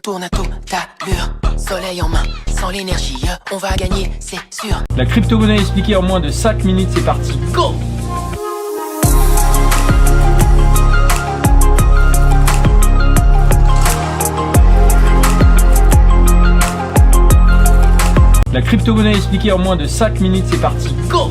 Tourne à toute allure, soleil en main, sans l'énergie, on va gagner, c'est sûr. La crypto-monnaie expliquée en moins de 5 minutes, c'est parti, go! La crypto-monnaie expliquée en moins de 5 minutes, c'est parti, go!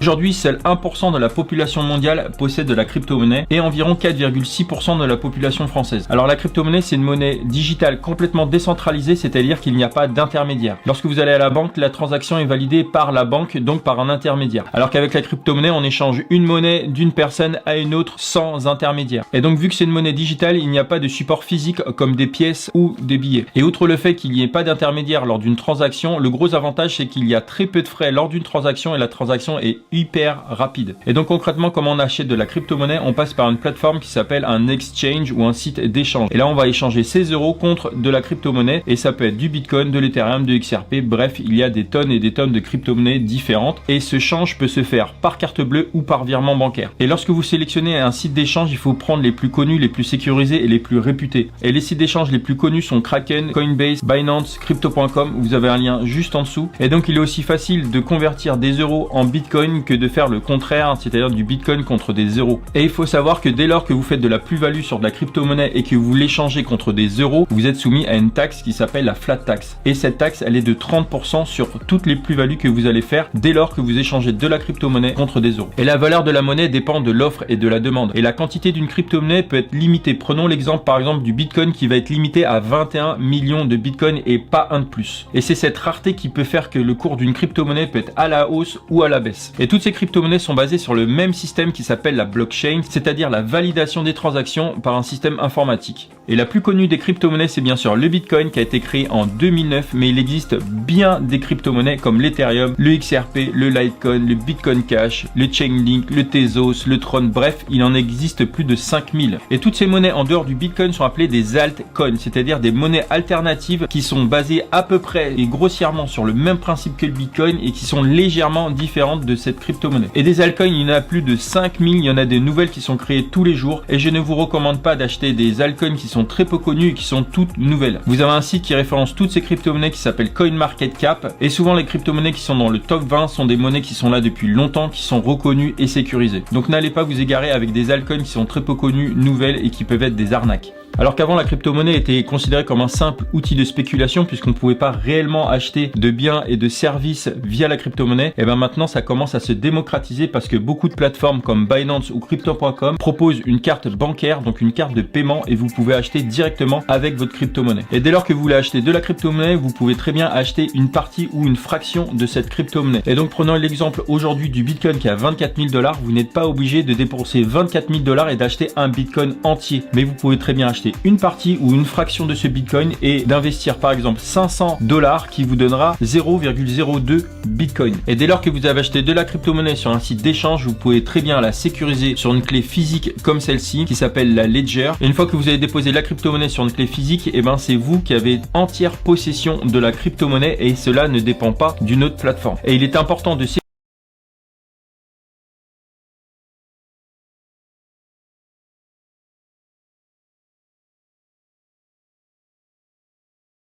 Aujourd'hui, seul 1% de la population mondiale possède de la crypto-monnaie et environ 4,6% de la population française. Alors la crypto-monnaie, c'est une monnaie digitale complètement décentralisée, c'est-à-dire qu'il n'y a pas d'intermédiaire. Lorsque vous allez à la banque, la transaction est validée par la banque, donc par un intermédiaire. Alors qu'avec la crypto-monnaie, on échange une monnaie d'une personne à une autre sans intermédiaire. Et donc vu que c'est une monnaie digitale, il n'y a pas de support physique comme des pièces ou des billets. Et outre le fait qu'il n'y ait pas d'intermédiaire lors d'une transaction, le gros avantage c'est qu'il y a très peu de frais lors d'une transaction et la transaction est hyper rapide. Et donc concrètement, comment on achète de la crypto-monnaie? On passe par une plateforme qui s'appelle un exchange ou un site d'échange. Et là, on va échanger ses euros contre de la crypto-monnaie et ça peut être du Bitcoin, de l'Ethereum, de XRP. Bref, il y a des tonnes et des tonnes de crypto-monnaies différentes et ce change peut se faire par carte bleue ou par virement bancaire. Et lorsque vous sélectionnez un site d'échange, il faut prendre les plus connus, les plus sécurisés et les plus réputés. Et les sites d'échange les plus connus sont Kraken, Coinbase, Binance, Crypto.com. Vous avez un lien juste en dessous. Et donc, il est aussi facile de convertir des euros en Bitcoin que de faire le contraire, c'est-à-dire du Bitcoin contre des euros. Et il faut savoir que dès lors que vous faites de la plus-value sur de la crypto-monnaie et que vous l'échangez contre des euros, vous êtes soumis à une taxe qui s'appelle la flat tax. Et cette taxe, elle est de 30% sur toutes les plus-values que vous allez faire dès lors que vous échangez de la crypto-monnaie contre des euros. Et la valeur de la monnaie dépend de l'offre et de la demande. Et la quantité d'une crypto-monnaie peut être limitée. Prenons l'exemple par exemple du Bitcoin qui va être limité à 21 millions de Bitcoin et pas un de plus. Et c'est cette rareté qui peut faire que le cours d'une crypto-monnaie peut être à la hausse ou à la baisse. Et toutes ces crypto-monnaies sont basées sur le même système qui s'appelle la blockchain, c'est-à-dire la validation des transactions par un système informatique. Et la plus connue des crypto-monnaies, c'est bien sûr le Bitcoin qui a été créé en 2009, mais il existe bien des crypto-monnaies comme l'Ethereum, le XRP, le Litecoin, le Bitcoin Cash, le Chainlink, le Tezos, le Tron, bref, il en existe plus de 5000. Et toutes ces monnaies en dehors du Bitcoin sont appelées des altcoins, c'est-à-dire des monnaies alternatives qui sont basées à peu près et grossièrement sur le même principe que le Bitcoin et qui sont légèrement différentes de cette crypto-monnaie. Et des altcoins, il y en a plus de 5000, il y en a des nouvelles qui sont créées tous les jours et je ne vous recommande pas d'acheter des altcoins qui sont très peu connues et qui sont toutes nouvelles. Vous avez un site qui référence toutes ces crypto-monnaies qui s'appelle CoinMarketCap et souvent les crypto-monnaies qui sont dans le top 20 sont des monnaies qui sont là depuis longtemps, qui sont reconnues et sécurisées. Donc n'allez pas vous égarer avec des altcoins qui sont très peu connues, nouvelles et qui peuvent être des arnaques. Alors qu'avant la crypto-monnaie était considérée comme un simple outil de spéculation puisqu'on ne pouvait pas réellement acheter de biens et de services via la crypto-monnaie, et bien maintenant ça commence à se démocratiser parce que beaucoup de plateformes comme Binance ou Crypto.com proposent une carte bancaire, donc une carte de paiement et vous pouvez acheter directement avec votre crypto-monnaie. Et dès lors que vous voulez acheter de la crypto-monnaie, vous pouvez très bien acheter une partie ou une fraction de cette crypto-monnaie. Et donc prenons l'exemple aujourd'hui du Bitcoin qui a 24 000 $, vous n'êtes pas obligé de dépenser 24 000 $ et d'acheter un Bitcoin entier, mais vous pouvez très bien acheter une partie ou une fraction de ce Bitcoin et d'investir par exemple 500 $ qui vous donnera 0,02 Bitcoin. Et dès lors que vous avez acheté de la crypto-monnaie sur un site d'échange, vous pouvez très bien la sécuriser sur une clé physique comme celle-ci qui s'appelle la Ledger. Et une fois que vous avez déposé la crypto-monnaie sur une clé physique, et ben c'est vous qui avez entière possession de la crypto-monnaie et cela ne dépend pas d'une autre plateforme. Et il est important de